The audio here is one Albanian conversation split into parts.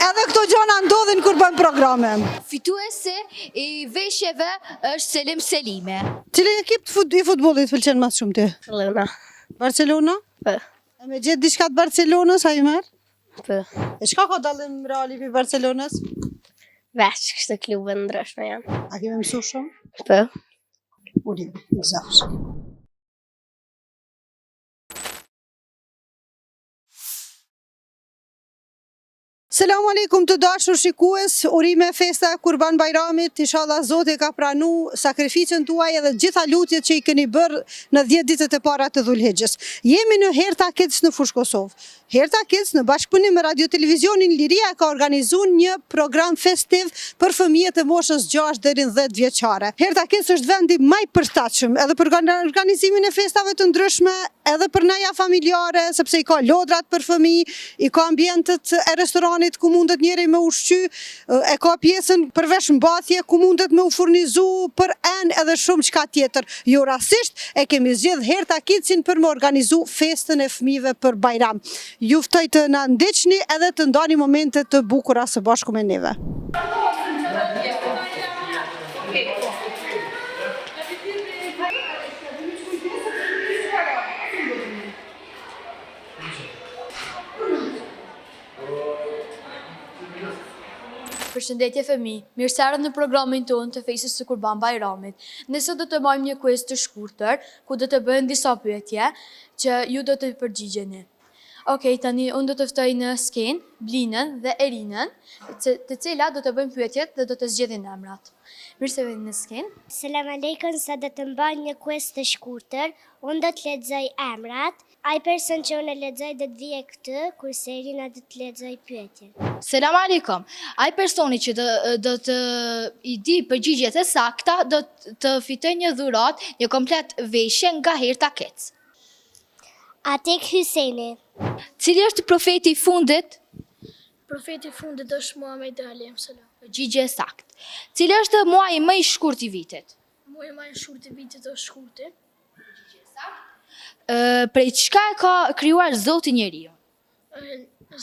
Edhe këto gjona ndodhin kur bën programe. Fituesi I veshjeve është Selim Selime. Cili ekip I futbollit pëlqen më shumë ti? Barcelona. Barcelona? Po. E me gjetë diçka të Barcelonës, a I merr? Po. E çka ka dallim Reali pi Barcelonës? Veç kështë klube ndryshme janë. A kemi mësu shumë? Po. Ulim, gëzash. Selamu alaikum të dashur shikues, urime festa e Kurban Bajramit, inshallah Zoti ka pranu sakrificën tuaj edhe gjitha lutjet që I keni bërë në 10 ditët e para të Dhulhixhës. Jemi në Herta Kids në Fushë Kosovë. Herta Kids në bashkëpunim me Radio Televizionin Liria ka organizuar një program festiv për fëmijët e moshës 6 deri në 10 vjeçare. Herta Kids është vendi më I përshtatshëm edhe për organizimin e festave të ndryshme, edhe për neja familjare, sepse I ka lodrat për fëmijë, I ka ambientet e restoranit ku mundet njeri me ushqy, e ka pjesën për veshmbathje ku mundet me u furnizu për edhe shumë çka tjetër. Jo rastisht e kemi zgjedh Herta Kidsin për me organizu festën e fëmijëve për Bajram. Ju ftoj të na ndiqni edhe të ndani momente të bukura së bashku me neve. Përshëndetje fëmi, mirë se erdhët në programin tonë të festës së Kurban Bajramit. Nëse do të bëjmë një quiz të shkurtër, ku do të bëhen disa pyetje që ju do të përgjigjeni. Okej, tani unë do të ftoj në skenë Blinën dhe Erinën, të cilat do të bëjmë pyetjet dhe do të zgjedhin emrat. Mirë se vini në skenë. Selam aleikum, sa do të mbaj një quiz të shkurtër, unë do të lexoj emrat. Ai person që unë lexoj do të vijë këtu, kurse Erina do të lexoj pyetjen. Selam aleikum. Ai personi që do të I di përgjigjet e sakta do të fitojë një dhuratë, një komplet veshje nga Herta Kids. Atik Hyseni. Cili është profeti I fundit? Profeti I fundit është Muhamedi alayhi salam. Përgjigje e saktë. Cili është muaji më I shkurt I vitit? Muaji më I shkurt I vitit është shkurti. Prej çka e ka krijuar Zoti njeriu?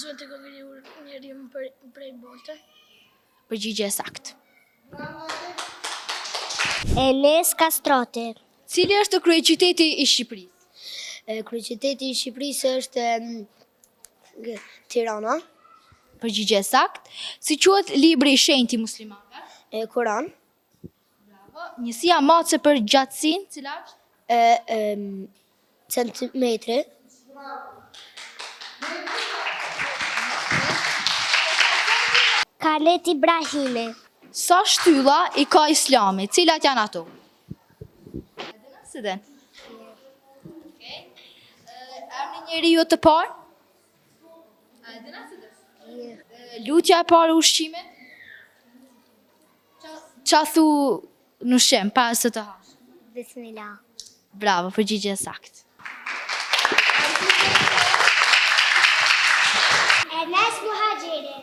Zoti ka krijuar njeriu prej bolte. Përgjigje e saktë. Enes Kastroti. Cili është kryeqyteti I Shqipërisë? Kryeqyteti I Shqipërisë është Tirana. Përgjigje e saktë. Si quhet libri I shenjtë I muslimanëve? Kur'an. Njësia matëse për gjatësinë, cila është? Centimetri. Kalet Ibrahimi. Sa shtylla I ka Islami, cilat janë ato? Së den. Emri njeriu të parë? Lutja e parë ushqimit? Qa thu në ushqim pas së të hash? Bismillah. Bravo, përgjigje e saktë. Enes Muhajiri.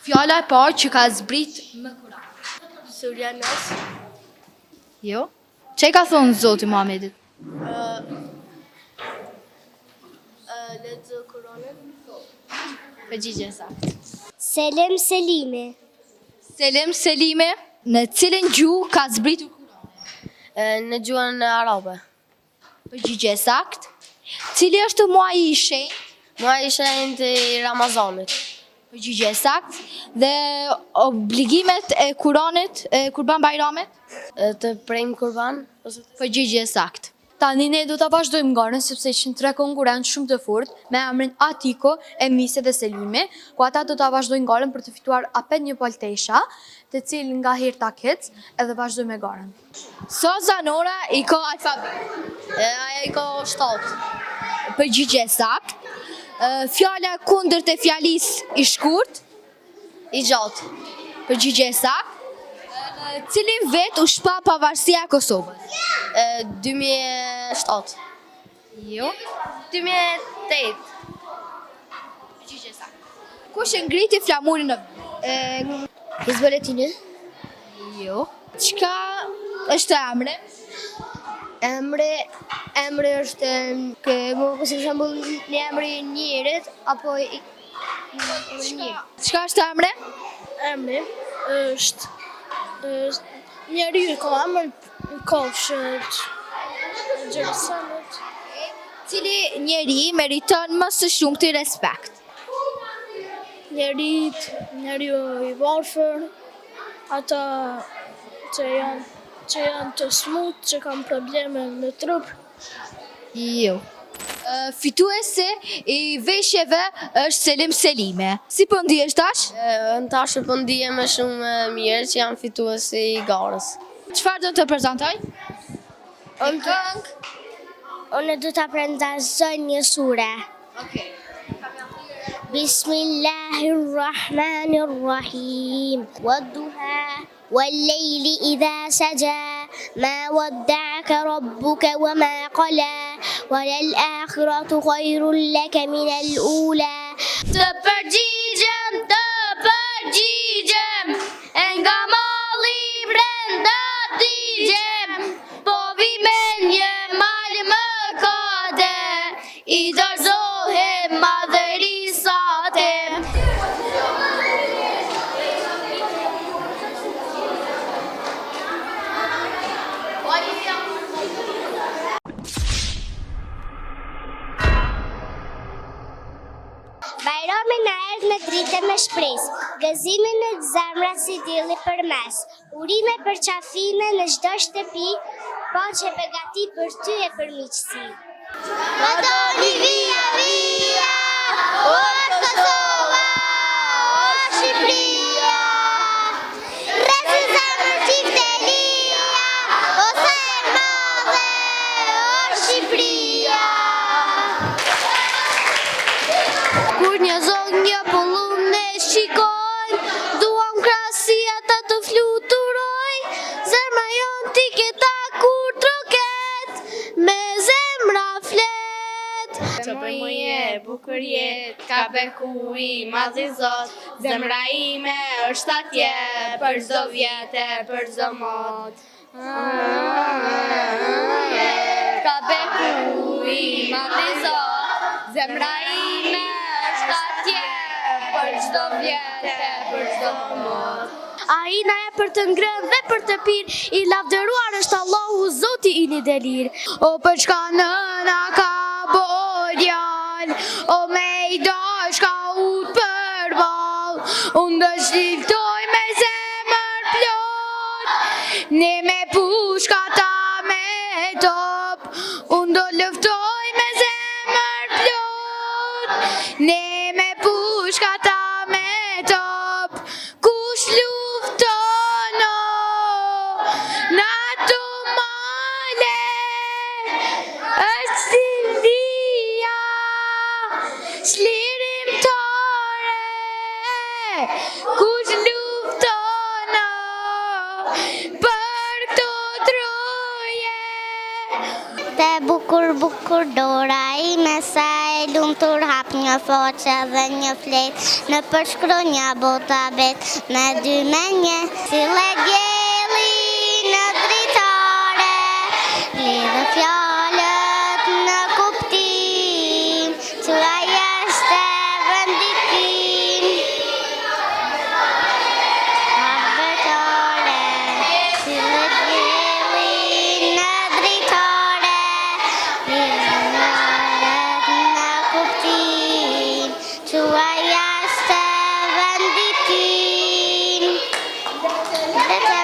Fjala e parë që ka zbrit më Kur'an. Surja Nas. Jo? Çe ka thonë Zoti Muhamedit? Lexo Kur'anin. Përgjigje e saktë. Selim Selimi. Selim Selime, në cilën gjuhë ka zbritur Kur'ani? Në gjuhën arabe. Përgjigje e saktë. Cili është muaji I shenjtë? Muaji I shenjtë I Ramazanit. Përgjigje e saktë. Dhe obligimet e Kur'anit, e Kurban Bajramit? Të prejmë Kurban. Përgjigje e saktë. Tani ne do të vazhdojmë ngaren, sepse ishin 3 konkurrent shumë të fortë me emrin Atiko, Emise dhe Selimi, ku ata do të vazhdojnë ngaren për të fituar apet një paltesha, të cilë nga Herta Kids, edhe vazhdojmë me ngaren. Sa zanora I ka alfabet? Aja I ka 7. Përgjigje e saktë. Fjala kundërt e fjalisë I shkurt? I gjatë. Përgjigje e saktë. Cilin vet u shpa pavarësia e Kosovës? 2007. Jo. 2008. Përgjigje e saktë. Kush e ngriti flamurin në vend? Hizboletini. Jo. Çka është emri? Emri është për shembull një emri I njerit apo Çka është emri? Emri është njeriu ka emër kofshët, Gjerusalemit. Cili njeri meriton më së shumti respekt? Njeriu i varfër, ata që janë të smut, që kanë probleme në trup. Jo. Fituesi i veshjeve është Selim Selime. Si po ndihesh tash? Në tash po ndihem më shumë mirë që jam fituesi i garës. Çfarë do të prezantoj? Unë do të prezantoj një sure. Okej. Bismillahirrahmanirrahim. Wadduha والليل إذا سجى ما ودعك ربك وما قلى وللآخرة خير لك من الأولى. Të përgjigjem, e nga malli brenda digjem, po vi me një mal më kade, i dorëzohem madhërisate. Bajrami na erdhë me dritë me shpresë, gëzime në zemra si dielli përmes, urime për qafime në çdo shtëpi, paqe begati për ty e për miqësi. Votoni via via, o Kosova, o Shqipëria, rresi zemër çiftelia, o sa e madhe, o Shqipëria. Kur një zog një pullum ne shikoj, duam krasi ata të fluturoj, zemra jon ti keta kur troket, me zemra flet. Që për mu je, bukur jet, ka beku i madhi zot, zemra ime është atje, për çdo vjetë, për çdo mot. Ka beku i madhi zot, zemra ime është atje, për çdo vjetë, për çdo mot. Aina e për të ngrënë dhe për të pirë, i lavdëruar është Allahu Zoti i një delir. O për çka nëna ka bodjan, o me i dash ka ut për val, unë do shliftoj me zemër plot, ne me pushka ta me top, unë do luftoj me zemër plot, ne me pushka ta me top, kush luftono në ato male, është Silvia, shlirim tore, kush luftono për këto troje. Te bukur bukur dora ime sa e lumtur hap një foqe dhe një flet në përshkronja bota bet me dy me një si legjelli në dritare lidhë fjalët në kuptim që aja është vendikim habetare si legjelli në dritare lidhë fjalët në kuptim që aja është vendikim dhe të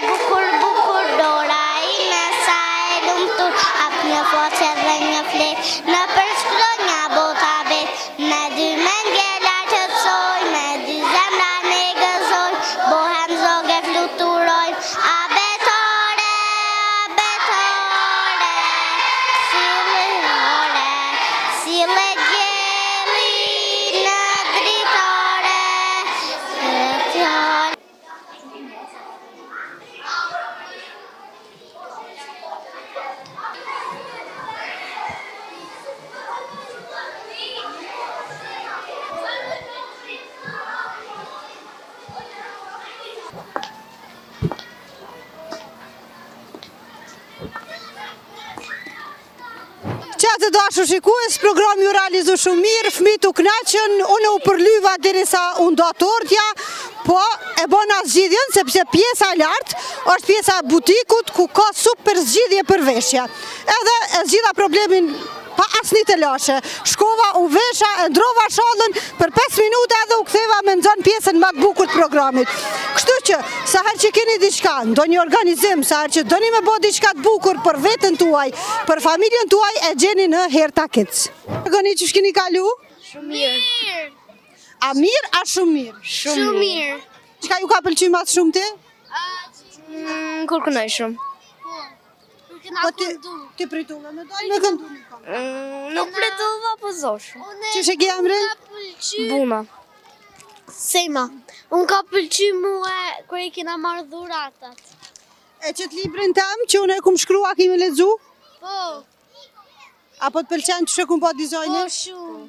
të dashur shikues, programi u realizu shumë mirë, fëmijët u kënaqën, unë u përlyva derisa u nda tortja, po e bona zgjidhjen sepse pjesa e lartë është pjesa e butikut ku ka super zgjidhje për veshje. Edhe e zgjidha problemin pa asnjë të lashe. Shkova, u vesha, e ndrova shallën për 5 minuta edhe u ktheva me nxënë pjesën më të bukur të programit. Kështu që sa herë që keni diçka, ndonjë organizim, sa herë që doni me bë diçka të bukur për veten tuaj, për familjen tuaj, e gjeni në Herta Kids. Goni që shkeni kalu? Shumë mirë. A mirë, a shumë mirë? Shumë mirë. Çka ju ka pëlqyer më shumë ti? Kur kënaj shumë. Po ti pritulla me dalë me këndu. Nuk pritulla, po zosh. Që shë ke emrin? Buna. Sejma. Unë ka pëlqy mua kër i kena marrë dhuratat. E qëtë librin tem që unë e kum shkrua, kemi lexu? Po. Apo të pëlqen që kum po dizajnin? Shumë.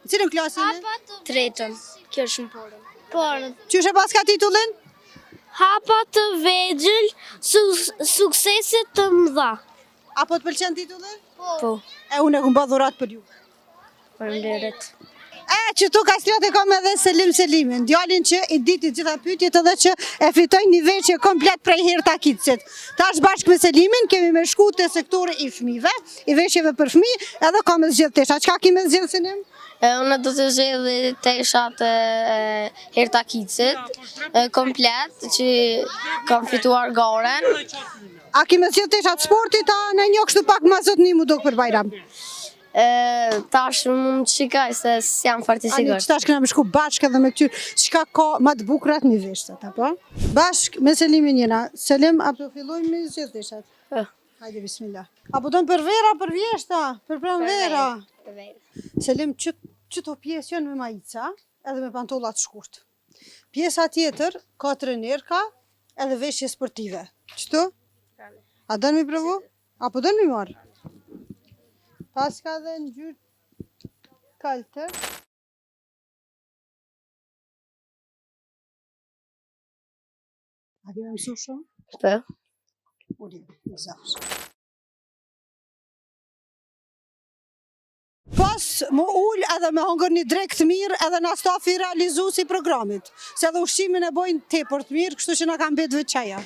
Cilën klasën e? Tretën. Kjo është shumë porën. Porën. Që shë pas ka titullin? Hapa të vegjël, sukseset të mëdha. Apo të pëlqen titullin? Po. E unë e kum bë dhurat për ju. Faleminderit. Që tu ka sljot e kam edhe Selimin, djalin që i diti gjitha pyetjet edhe që e fitoj një veshje komplet prej Herta Kidsit. Tash bashkë me Selimin kemi me shku te sektori i fëmijëve, i veshjeve për fëmijë, edhe kam me zgjedh tesha. Çka kemi zgjedh Selim? Unë do të zgjedh teshat e Herta Kidsit, komplet, që kam fituar garen. A kemi zgjedh teshat sportit, a në një kështu pak ma zotënimu dok për Bajram? Tash mund të shikaj se s'jam fort i sigurt. Që tash këna me shku bashkë edhe me këtyr, çka ka ma të bukurat mi veshtat, apo? Bashkë me Selimin jena. Selim, apo fillojmë me zgjedh teshat? Hajde, bismillah. Apo do në për vera, për vjeshta, për pranvera? Për vera. Selim, qëto pjesë janë me majica, edhe me pantollat shkurt. Pjesa tjetër, ka trenerka, edhe veshje sportive. Qëto? A dënë mi provu? Apo dënë mi marë? Pas ka dhe në gjyrë kaltër. A kime mësu shumë? Po. Uri, exact. Pas më ullë edhe me hongër një drek të mirë edhe na stafi realizu si programit. Se edhe ushqimin e bojnë tepër të mirë, kështu që na kam betë veçaja.